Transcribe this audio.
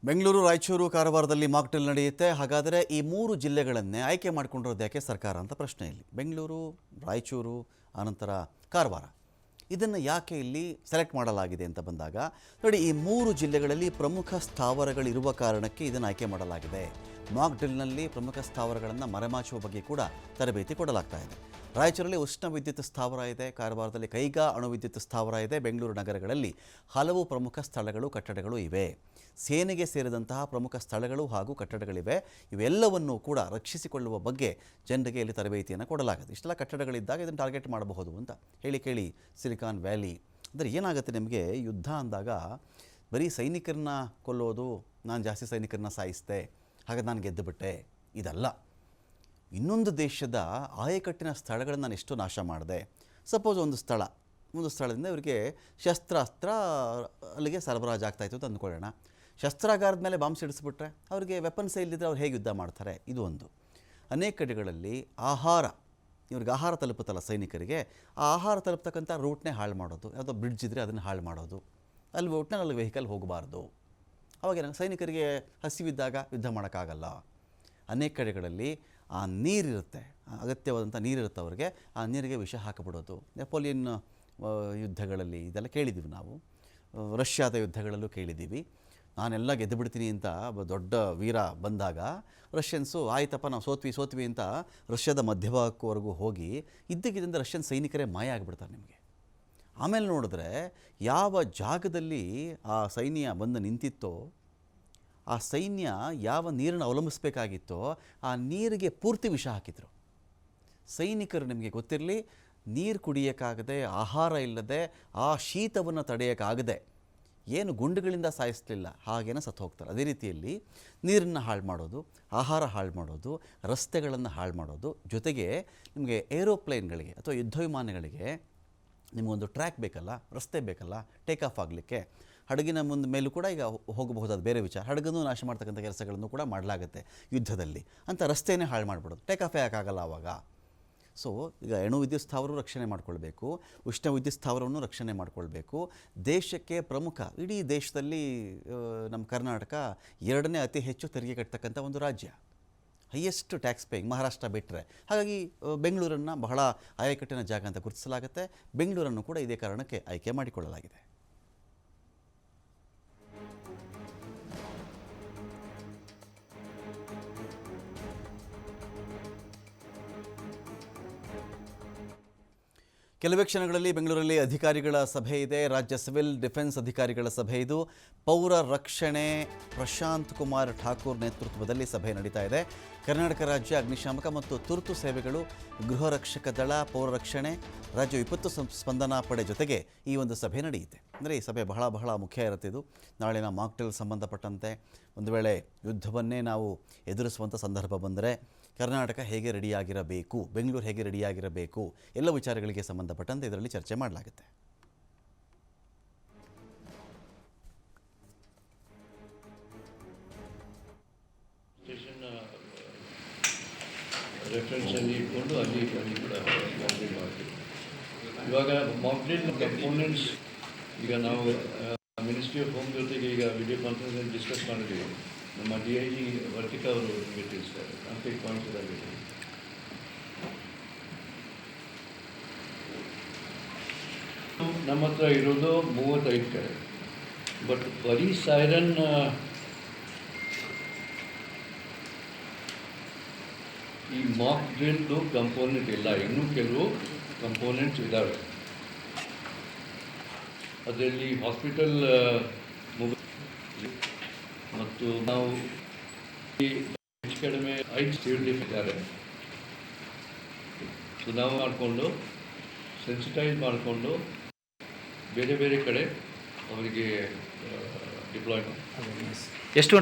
ಬೆಂಗಳೂರು, ರಾಯಚೂರು, ಕಾರವಾರದಲ್ಲಿ Mach drill ನಡೆಯುತ್ತೆ. ಹಾಗಾದರೆ ಈ ಮೂರು ಜಿಲ್ಲೆಗಳನ್ನೇ ಆಯ್ಕೆ ಮಾಡಿಕೊಂಡಿರೋದು ಯಾಕೆ ಸರ್ಕಾರ ಅಂತ ಪ್ರಶ್ನೆ ಇಲ್ಲಿ. ಬೆಂಗಳೂರು, ರಾಯಚೂರು, ಆನಂತರ ಕಾರವಾರ, ಇದನ್ನು ಯಾಕೆ ಇಲ್ಲಿ ಸೆಲೆಕ್ಟ್ ಮಾಡಲಾಗಿದೆ ಅಂತ ಬಂದಾಗ ನೋಡಿ, ಈ ಮೂರು ಜಿಲ್ಲೆಗಳಲ್ಲಿ ಪ್ರಮುಖ ಸ್ಥಾವರಗಳಿರುವ ಕಾರಣಕ್ಕೆ ಇದನ್ನು ಆಯ್ಕೆ ಮಾಡಲಾಗಿದೆ. ಮಾಕ್ ಡ್ರಿಲ್ನಲ್ಲಿ ಪ್ರಮುಖ ಸ್ಥಾವರಗಳನ್ನು ಮರೆಮಾಚುವ ಬಗ್ಗೆ ಕೂಡ ತರಬೇತಿ ಕೊಡಲಾಗ್ತಾ ಇದೆ. ರಾಯಚೂರಲ್ಲಿ ಉಷ್ಣ ವಿದ್ಯುತ್ ಸ್ಥಾವರ ಇದೆ, ಕಾರವಾರದಲ್ಲಿ ಕೈಗಾ ಅಣು ವಿದ್ಯುತ್ ಸ್ಥಾವರ ಇದೆ. ಬೆಂಗಳೂರು ನಗರಗಳಲ್ಲಿ ಹಲವು ಪ್ರಮುಖ ಸ್ಥಳಗಳು, ಕಟ್ಟಡಗಳು ಇವೆ. ಸೇನೆಗೆ ಸೇರಿದಂತಹ ಪ್ರಮುಖ ಸ್ಥಳಗಳು ಹಾಗೂ ಕಟ್ಟಡಗಳಿವೆ. ಇವೆಲ್ಲವನ್ನೂ ಕೂಡ ರಕ್ಷಿಸಿಕೊಳ್ಳುವ ಬಗ್ಗೆ ಜನರಿಗೆ ಇಲ್ಲಿ ತರಬೇತಿಯನ್ನು ಕೊಡಲಾಗುತ್ತೆ. ಇಷ್ಟೆಲ್ಲ ಕಟ್ಟಡಗಳಿದ್ದಾಗ ಇದನ್ನು ಟಾರ್ಗೆಟ್ ಮಾಡಬಹುದು ಅಂತ ಹೇಳಿ ಕೇಳಿ ಸಿಲಿಕಾನ್ ವ್ಯಾಲಿ. ಅಂದರೆ ಏನಾಗುತ್ತೆ, ನಿಮಗೆ ಯುದ್ಧ ಅಂದಾಗ ಬರೀ ಸೈನಿಕರನ್ನ ಕೊಲ್ಲೋದು, ನಾನು ಜಾಸ್ತಿ ಸೈನಿಕರನ್ನ ಸಾಯಿಸಿದೆ ಹಾಗೆ ನಾನು ಗೆದ್ದುಬಿಟ್ಟೆ, ಇದಲ್ಲ. ಇನ್ನೊಂದು ದೇಶದ ಆಯಕಟ್ಟಿನ ಸ್ಥಳಗಳನ್ನು ನಾನು ಎಷ್ಟು ನಾಶ ಮಾಡಿದೆ. ಸಪೋಸ್ ಒಂದು ಸ್ಥಳದಿಂದ ಇವರಿಗೆ ಶಸ್ತ್ರಾಸ್ತ್ರ ಅಲ್ಲಿಗೆ ಸರಬರಾಜು ಆಗ್ತಾಯಿತ್ತು ಅಂತ ಅಂದ್ಕೊಳ್ಳೋಣ. ಶಸ್ತ್ರಾಗಾರದ ಮೇಲೆ ಬಾಂಬ್ ಸಿಡಿಸ್ಬಿಟ್ರೆ ಅವರಿಗೆ ವೆಪನ್ಸ್ ಇಲ್ಲದಿದ್ದರೆ ಅವ್ರು ಹೇಗೆ ಯುದ್ಧ ಮಾಡ್ತಾರೆ, ಇದು ಒಂದು. ಅನೇಕ ಕಡೆಗಳಲ್ಲಿ ಇವ್ರಿಗೆ ಆಹಾರ ತಲುಪುತ್ತಲ್ಲ ಸೈನಿಕರಿಗೆ, ಆ ಆಹಾರ ತಲುಪ್ತಕ್ಕಂಥ ರೂಟ್ನೇ ಹಾಳು ಮಾಡೋದು. ಯಾವುದೋ ಬ್ರಿಡ್ಜ್ ಇದ್ದರೆ ಅದನ್ನು ಹಾಳು ಮಾಡೋದು, ಅಲ್ಲಿ ಒಟ್ಟಿನಲ್ಲಿ ವೆಹಿಕಲ್ ಹೋಗಬಾರ್ದು. ಅವಾಗ ಸೈನಿಕರಿಗೆ ಹಸಿವಿದ್ದಾಗ ಯುದ್ಧ ಮಾಡೋಕ್ಕಾಗಲ್ಲ. ಅನೇಕ ಕಡೆಗಳಲ್ಲಿ ಆ ನೀರಿರುತ್ತೆ, ಅಗತ್ಯವಾದಂಥ ನೀರಿರುತ್ತೆ ಅವ್ರಿಗೆ, ಆ ನೀರಿಗೆ ವಿಷ ಹಾಕಿಬಿಡೋದು. ನೆಪೋಲಿಯನ್ ಯುದ್ಧಗಳಲ್ಲಿ ಇದೆಲ್ಲ ಕೇಳಿದ್ದೀವಿ ನಾವು, ರಷ್ಯಾದ ಯುದ್ಧಗಳಲ್ಲೂ ಕೇಳಿದ್ದೀವಿ. ನಾನೆಲ್ಲ ಗೆದ್ದು ಬಿಡ್ತೀನಿ ಅಂತ ದೊಡ್ಡ ವೀರ ಬಂದಾಗ ರಷ್ಯನ್ಸು ಆಯ್ತಪ್ಪ ನಾವು ಸೋತ್ವಿ ಅಂತ ರಷ್ಯಾದ ಮಧ್ಯಭಾಗಕ್ಕವರೆಗೂ ಹೋಗಿ ಇದ್ದಕ್ಕಿದ್ದಂತೆ ರಷ್ಯನ್ ಸೈನಿಕರೇ ಮಾಯ ಆಗಿಬಿಡ್ತಾರೆ ನಿಮಗೆ. ಆಮೇಲೆ ನೋಡಿದ್ರೆ ಯಾವ ಜಾಗದಲ್ಲಿ ಆ ಸೈನ್ಯ ಬಂದು ನಿಂತಿತ್ತೋ, ಆ ಸೈನ್ಯ ಯಾವ ನೀರನ್ನು ಅವಲಂಬಿಸಬೇಕಾಗಿತ್ತೋ ಆ ನೀರಿಗೆ ಪೂರ್ತಿ ವಿಷ ಹಾಕಿದರು. ಸೈನಿಕರು, ನಿಮಗೆ ಗೊತ್ತಿರಲಿ, ನೀರು ಕುಡಿಯೋಕ್ಕಾಗದೆ, ಆಹಾರ ಇಲ್ಲದೆ, ಆ ಶೀತವನ್ನು ತಡೆಯೋಕ್ಕಾಗದೆ ಏನು ಗುಂಡುಗಳಿಂದ ಸಾಯಿಸಲಿಲ್ಲ, ಹಾಗೇನೆ ಸತ್ತು ಹೋಗ್ತಾರೆ. ಅದೇ ರೀತಿಯಲ್ಲಿ ನೀರನ್ನು ಹಾಳು ಮಾಡೋದು, ಆಹಾರ ಹಾಳು ಮಾಡೋದು, ರಸ್ತೆಗಳನ್ನು ಹಾಳು ಮಾಡೋದು, ಜೊತೆಗೆ ನಿಮಗೆ ಏರೋಪ್ಲೇನ್ಗಳಿಗೆ ಅಥವಾ ಯುದ್ಧ ವಿಮಾನಗಳಿಗೆ ನಿಮಗೊಂದು ಟ್ರ್ಯಾಕ್ ಬೇಕಲ್ಲ, ರಸ್ತೆ ಬೇಕಲ್ಲ ಟೇಕ್ ಆಫ್ ಆಗಲಿಕ್ಕೆ. ಹಡಗಿನ ಮೇಲೂ ಕೂಡ ಈಗ ಹೋಗಬಹುದಾದ ಬೇರೆ ವಿಚಾರ, ಹಡಗನ್ನು ನಾಶ ಮಾಡ್ತಕ್ಕಂಥ ಕೆಲಸಗಳನ್ನು ಕೂಡ ಮಾಡಲಾಗುತ್ತೆ ಯುದ್ಧದಲ್ಲಿ. ಅಂತ ರಸ್ತೆಯೇ ಹಾಳು ಮಾಡಿಬಿಡೋದು, ಟೇಕ್ ಆಫೇ ಯಾಕಾಗಲ್ಲ ಆವಾಗ. ಸೊ ಈಗ ಅಣು ವಿದ್ಯುತ್ ಸ್ಥಾವರ ರಕ್ಷಣೆ ಮಾಡಿಕೊಳ್ಬೇಕು, ಉಷ್ಣ ವಿದ್ಯುತ್ ಸ್ಥಾವರವನ್ನು ರಕ್ಷಣೆ ಮಾಡಿಕೊಳ್ಬೇಕು. ದೇಶಕ್ಕೆ ಪ್ರಮುಖ, ಇಡೀ ದೇಶದಲ್ಲಿ ನಮ್ಮ ಕರ್ನಾಟಕ 2ನೇ ಅತಿ ಹೆಚ್ಚು ತೆರಿಗೆ ಕಟ್ತಕ್ಕಂಥ ಒಂದು ರಾಜ್ಯ, ಹೈಯೆಸ್ಟ್ ಟ್ಯಾಕ್ಸ್ ಪೇಯಿಂಗ್ ಮಹಾರಾಷ್ಟ್ರ ಬಿಟ್ಟರೆ. ಹಾಗಾಗಿ ಬೆಂಗಳೂರನ್ನು ಬಹಳ ಆಯಕಟ್ಟಿನ ಜಾಗ ಅಂತ ಗುರುತಿಸಲಾಗುತ್ತೆ. ಬೆಂಗಳೂರನ್ನು ಕೂಡ ಇದೇ ಕಾರಣಕ್ಕೆ ಆಯ್ಕೆ ಮಾಡಿಕೊಳ್ಳಲಾಗಿದೆ. ಕೆಲವೇ ಕ್ಷಣಗಳಲ್ಲಿ ಬೆಂಗಳೂರಲ್ಲಿ ಅಧಿಕಾರಿಗಳ ಸಭೆ ಇದೆ. ರಾಜ್ಯ ಸಿವಿಲ್ ಡಿಫೆನ್ಸ್ ಅಧಿಕಾರಿಗಳ ಸಭೆ ಇದು. ಪೌರ ರಕ್ಷಣೆ ಪ್ರಶಾಂತ್ ಕುಮಾರ್ ಠಾಕೂರ್ ನೇತೃತ್ವದಲ್ಲಿ ಸಭೆ ನಡೀತಾ ಇದೆ. ಕರ್ನಾಟಕ ರಾಜ್ಯ ಅಗ್ನಿಶಾಮಕ ಮತ್ತು ತುರ್ತು ಸೇವೆಗಳು, ಗೃಹ ರಕ್ಷಕ ದಳ, ಪೌರ ರಕ್ಷಣೆ, ರಾಜ್ಯ ವಿಪತ್ತು ಸ್ಪಂದನಾ ಪಡೆ ಜೊತೆಗೆ ಈ ಒಂದು ಸಭೆ ನಡೆಯುತ್ತೆ. ಅಂದರೆ ಈ ಸಭೆ ಬಹಳ ಮುಖ್ಯ ಇರುತ್ತೆ. ಇದು ನಾಳಿನ ಮಾಕ್ ಡ್ರಿಲ್ ಸಂಬಂಧಪಟ್ಟಂತೆ ಒಂದು ವೇಳೆ ಯುದ್ಧವನ್ನೇ ನಾವು ಎದುರಿಸುವಂಥ ಸಂದರ್ಭ ಬಂದರೆ ಕರ್ನಾಟಕ ಹೇಗೆ ರೆಡಿಯಾಗಿರಬೇಕು, ಬೆಂಗಳೂರು ಹೇಗೆ ರೆಡಿಯಾಗಿರಬೇಕು, ಎಲ್ಲ ವಿಚಾರಗಳಿಗೆ ಸಂಬಂಧಪಟ್ಟಂತೆ ಇದರಲ್ಲಿ ಚರ್ಚೆ ಮಾಡಲಾಗುತ್ತೆ. ರೆಫರೆನ್ಸಲ್ಲಿ ಇಟ್ಕೊಂಡು ಅಲ್ಲಿ ಕೂಡ ಮಾಕ್ ಮಾಡ್ತೀವಿ. ಇವಾಗ ಮಾಕ್ ಡ್ರಿಲ್ ಕಂಪೋನೆಂಟ್ಸ್ ಈಗ ನಾವು ಮಿನಿಸ್ಟ್ರಿ ಆಫ್ ಹೋಮ್ ಜೊತೆಗೆ ಈಗ ವಿಡಿಯೋ ಕಾನ್ಫರೆನ್ಸಲ್ಲಿ ಡಿಸ್ಕಸ್ ಮಾಡಿದ್ದೀವಿ. ನಮ್ಮ DIG ವರ್ತಿಕಾ ಅವರು ನಿಮಗೆ ತಿಳಿಸ್ತಾರೆ. ಕಾಂಪ್ಲೀಟ್ ಪಾಯಿಂಟ್ಸ್ ಇದಾಗಿದೆ. ನಮ್ಮ ಹತ್ರ ಇರೋದು 35 ಕಡೆ, ಬಟ್ ಬರೀ ಸೈರನ್ ಈ ಮಾಕ್ ಡ್ರಿಲ್ದು ಕಂಪೋನೆಂಟ್ ಇಲ್ಲ, ಇನ್ನೂ ಕೆಲವು ಕಂಪೋನೆಂಟ್ಸ್ ಇದ್ದಾವೆ. ಅದರಲ್ಲಿ ಹಾಸ್ಪಿಟಲ್ ಮತ್ತು ನಾವು ಹೆಚ್ಚು ಕಡಿಮೆ 5 ಸಿವಿಲ್ ಇದ್ದಾರೆ. ಸೊ ನಾವು ಮಾಡಿಕೊಂಡು ಸೆನ್ಸಿಟೈಸ್ ಮಾಡಿಕೊಂಡು ಬೇರೆ ಕಡೆ ಅವರಿಗೆ ಡಿಪ್ಲಾಯ್ ಮಾಡಿ. ಎಷ್ಟು